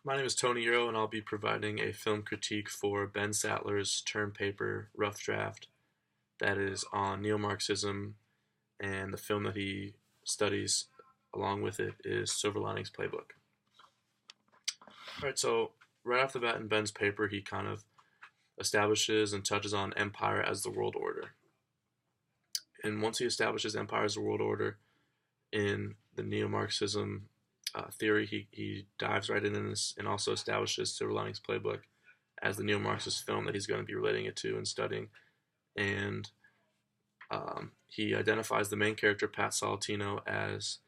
My name is Tony Earl, and I'll be providing a film critique for Ben Sattler's term paper, Rough Draft, that is on neo Marxism, and the film that he studies along with it is Silver Linings Playbook. All right, so right off the bat in Ben's paper, he kind of establishes and touches on empire as the world order. And once he establishes empire as the world order in the neo Marxism theory, he dives right in this and also establishes Silver Linings Playbook as the neo-Marxist film that he's going to be relating it to and studying. And he identifies the main character, Pat Salatino, as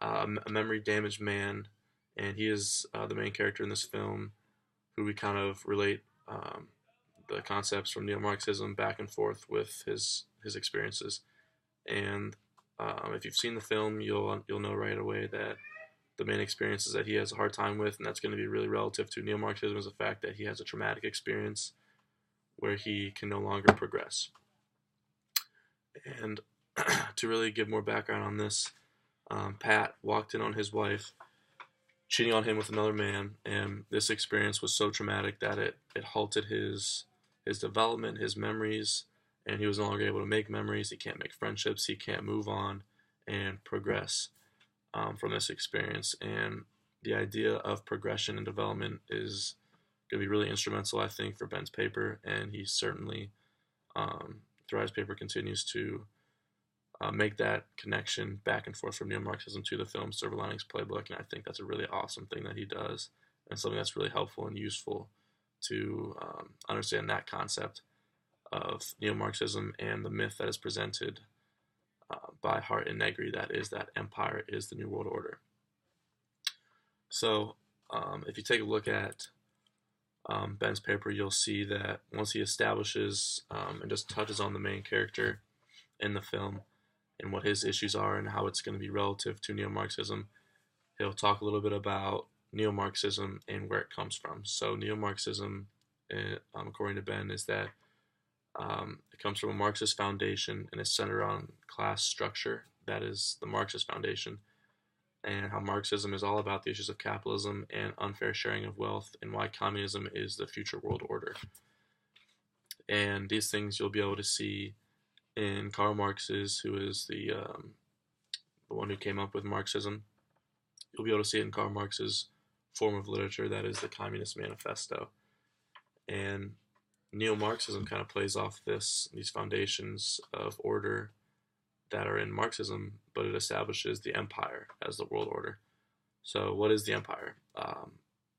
a memory-damaged man, and he is the main character in this film, who we kind of relate the concepts from neo-Marxism back and forth with his experiences. And if you've seen the film, you'll know right away that the main experiences that he has a hard time with, and that's going to be really relative to neo-Marxism, is the fact that he has a traumatic experience where he can no longer progress. And to really give more background on this, Pat walked in on his wife cheating on him with another man, and this experience was so traumatic that it halted his development, his memories, and he was no longer able to make memories. He can't make friendships. He can't move on and progress from this experience. And the idea of progression and development is going to be really instrumental, I think, for Ben's paper. And he certainly, throughout his paper, continues to make that connection back and forth from neo-Marxism to the film Silver Linings Playbook. And I think that's a really awesome thing that he does, and something that's really helpful and useful to understand that concept of neo-Marxism and the myth that is presented by Hart and Negri, that is that empire is the new world order. So if you take a look at Ben's paper, you'll see that once he establishes and just touches on the main character in the film and what his issues are and how it's going to be relative to neo-Marxism, he'll talk a little bit about neo-Marxism and where it comes from. So neo-Marxism, according to Ben, is that it comes from a Marxist foundation and is centered on class structure. That is the Marxist foundation, and how Marxism is all about the issues of capitalism and unfair sharing of wealth, and why communism is the future world order. And these things you'll be able to see in Karl Marx's, who is the one who came up with Marxism. You'll be able to see it in Karl Marx's form of literature, that is the Communist Manifesto. And neo-Marxism kind of plays off these foundations of order that are in Marxism, but it establishes the empire as the world order. So what is the empire?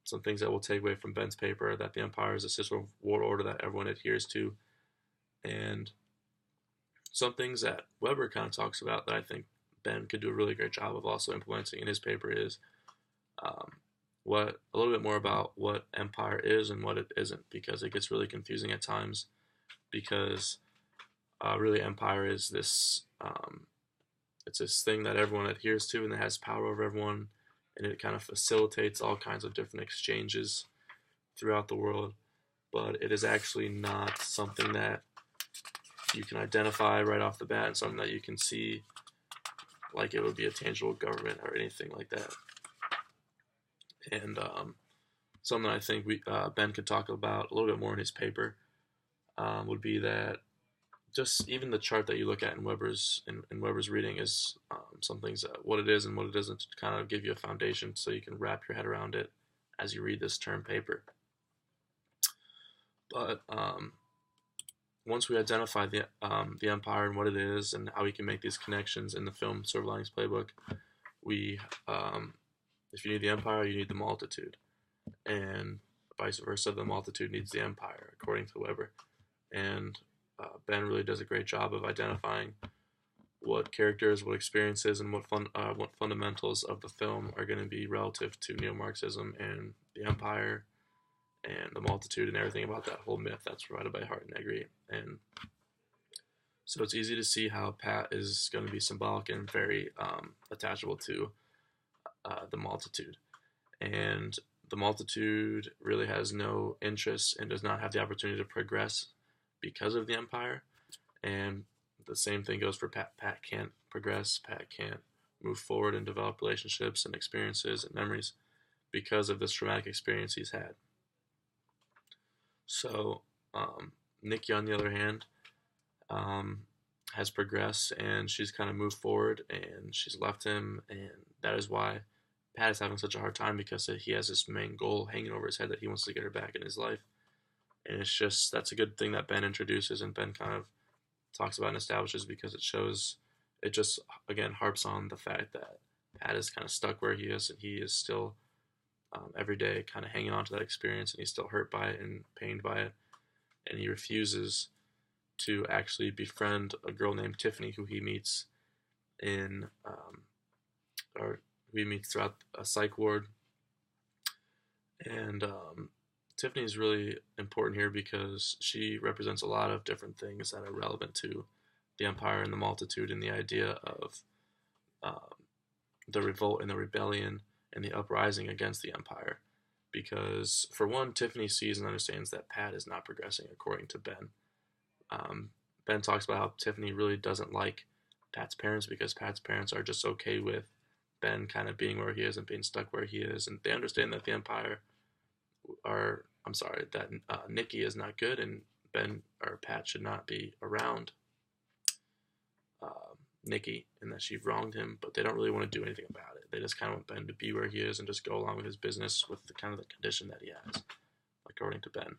Some things that we'll take away from Ben's paper are that the empire is a system of world order that everyone adheres to. And some things that Weber kind of talks about that I think Ben could do a really great job of also implementing in his paper is what a little bit more about what empire is and what it isn't, because it gets really confusing at times. Because really, empire is this it's this thing that everyone adheres to and that has power over everyone, and it kind of facilitates all kinds of different exchanges throughout the world. But it is actually not something that you can identify right off the bat and something that you can see like it would be a tangible government or anything like that. And something I think Ben could talk about a little bit more in his paper would be that just even the chart that you look at in Weber's reading is some things what it is and what it isn't, to kind of give you a foundation so you can wrap your head around it as you read this term paper. But once we identify the empire and what it is and how we can make these connections in the film Silver Linings Playbook, we if you need the empire, you need the multitude, and vice versa. The multitude needs the empire, according to Weber. And Ben really does a great job of identifying what characters, what experiences, and what fundamentals of the film are going to be relative to neo-Marxism and the empire and the multitude and everything about that whole myth that's provided by Hart and Negri. And so it's easy to see how Pat is going to be symbolic and very attachable to the multitude. And the multitude really has no interest and does not have the opportunity to progress because of the empire. And the same thing goes for Pat. Pat can't progress. Pat can't move forward and develop relationships and experiences and memories because of this traumatic experience he's had. So Nikki, on the other hand, um, has progressed, and she's kind of moved forward, and she's left him, and that is why Pat is having such a hard time, because he has this main goal hanging over his head that he wants to get her back in his life. And it's just, that's a good thing that Ben introduces and Ben kind of talks about and establishes, because it shows, it just again harps on the fact that Pat is kind of stuck where he is, and he is still every day kind of hanging on to that experience, and he's still hurt by it and pained by it, and he refuses to actually befriend a girl named Tiffany, who he meets in or who he meets throughout a psych ward. And Tiffany is really important here because she represents a lot of different things that are relevant to the Empire and the Multitude, and the idea of um, the revolt and the rebellion and the uprising against the Empire. Because, for one, Tiffany sees and understands that Pat is not progressing according to Ben. Ben talks about how Tiffany really doesn't like Pat's parents, because Pat's parents are just okay with Ben kind of being where he is and being stuck where he is, and they understand that the Empire that Nikki is not good, and Ben or Pat should not be around Nikki, and that she wronged him, but they don't really want to do anything about it. They just kind of want Ben to be where he is and just go along with his business with the kind of the condition that he has, according to Ben.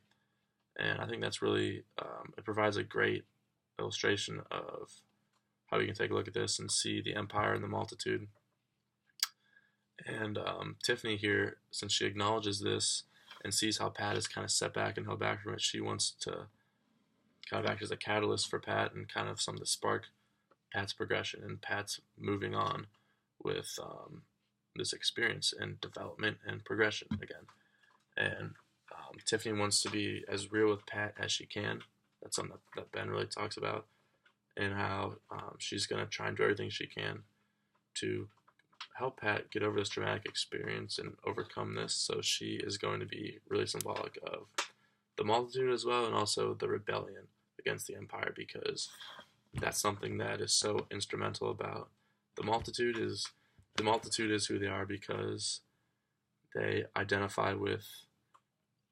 And I think that's really, it provides a great illustration of how you can take a look at this and see the Empire and the Multitude. And Tiffany here, since she acknowledges this and sees how Pat is kind of set back and held back from it, she wants to kind of act as a catalyst for Pat and kind of something to spark Pat's progression and Pat's moving on with this experience and development and progression again. And Tiffany wants to be as real with Pat as she can. That's something that Ben really talks about, and how she's going to try and do everything she can to help Pat get over this traumatic experience and overcome this. So she is going to be really symbolic of the Multitude as well, and also the rebellion against the Empire, because that's something that is so instrumental about the Multitude. Is who they are because they identify with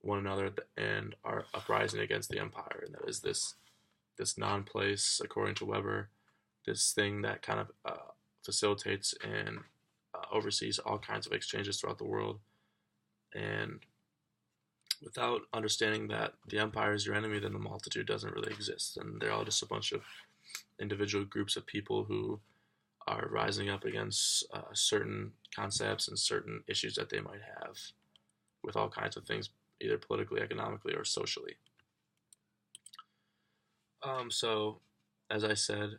one another and are uprising against the Empire, and that is this non-place, according to Weber, this thing that kind of facilitates and oversees all kinds of exchanges throughout the world. And without understanding that the Empire is your enemy, then the Multitude doesn't really exist, and they're all just a bunch of individual groups of people who are rising up against certain concepts and certain issues that they might have with all kinds of things, either politically, economically, or socially. So, as I said,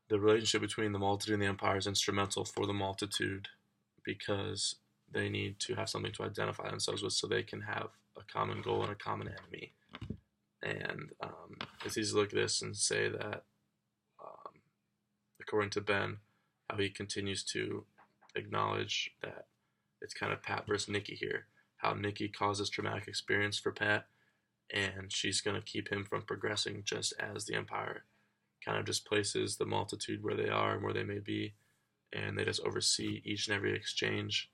the relationship between the Multitude and the Empire is instrumental for the Multitude, because they need to have something to identify themselves with, so they can have a common goal and a common enemy. And it's easy to look at this and say that, according to Ben, how he continues to acknowledge that it's kind of Pat versus Nikki here. How Nikki caused this traumatic experience for Pat, and she's going to keep him from progressing, just as the Empire kind of just places the Multitude where they are and where they may be, and they just oversee each and every exchange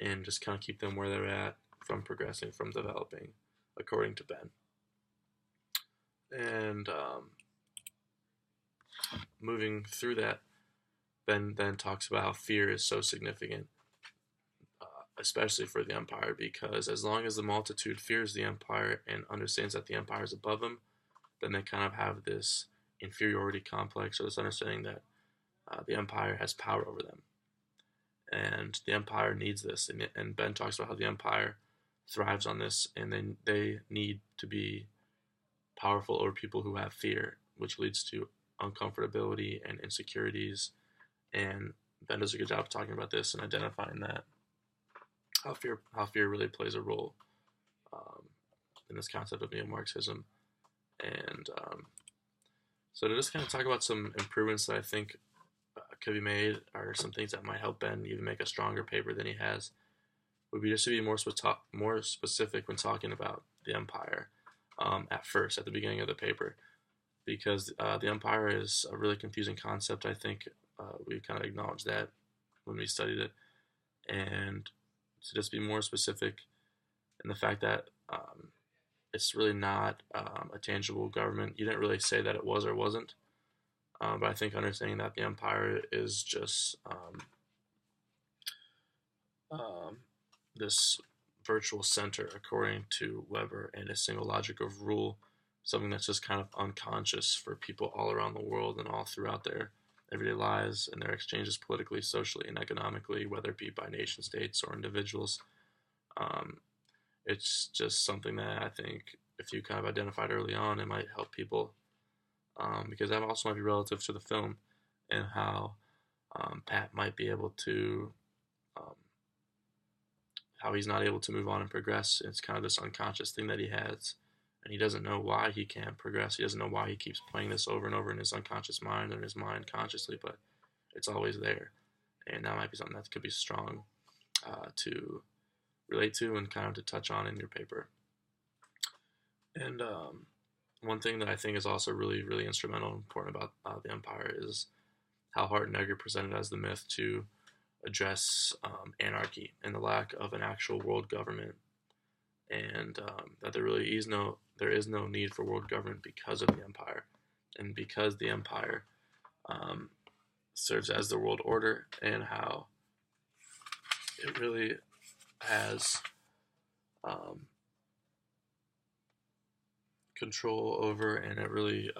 and just kind of keep them where they're at from progressing, from developing, according to Ben. And moving through that, Ben then talks about how fear is so significant, especially for the Empire, because as long as the Multitude fears the Empire and understands that the Empire is above them, then they kind of have this inferiority complex, or this understanding that the Empire has power over them. And the Empire needs this, and Ben talks about how the Empire thrives on this, and then they need to be powerful over people who have fear, which leads to uncomfortability and insecurities. And Ben does a good job of talking about this and identifying that how fear really plays a role in this concept of neo-Marxism. And so to just kind of talk about some improvements that I think could be made, or some things that might help Ben even make a stronger paper than he has, would be just to be more specific when talking about the Empire at the beginning of the paper, because the Empire is a really confusing concept. I think we kind of acknowledged that when we studied it, and to just be more specific in the fact that it's really not a tangible government. You didn't really say that it was or wasn't, but I think understanding that the empire is just um, this virtual center, according to Weber, and a single logic of rule, something that's just kind of unconscious for people all around the world and all throughout their everyday lives and their exchanges politically, socially, and economically, whether it be by nation states or individuals. Um, it's just something that I think if you kind of identified early on, it might help people because that also might be relative to the film and how Pat might be able to, um, how he's not able to move on and progress. It's kind of this unconscious thing that he has, and he doesn't know why he can't progress. He doesn't know why he keeps playing this over and over in his unconscious mind or in his mind consciously, but it's always there. And that might be something that could be strong to relate to and kind of to touch on in your paper. And one thing that I think is also really, really instrumental and important about the Empire is how Hart and Egger presented as the myth to address anarchy and the lack of an actual world government, and that there is no need for world government because of the Empire, and because the Empire um, serves as the world order, and how it really has um, control over, and it really,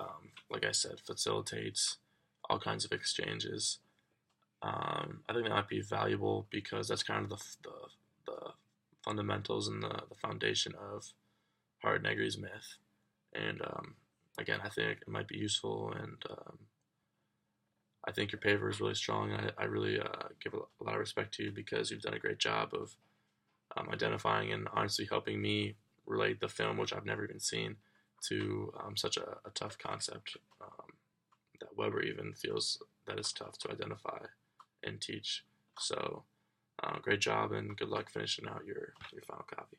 like I said, facilitates all kinds of exchanges. I think that might be valuable because that's kind of the fundamentals and the foundation of Hart and Egger's myth. And again, I think it might be useful, and I think your paper is really strong. I really give a lot of respect to you because you've done a great job of identifying and honestly helping me relate the film, which I've never even seen, to such a tough concept that Weber even feels that it's tough to identify and teach. So, great job and good luck finishing out your final copy.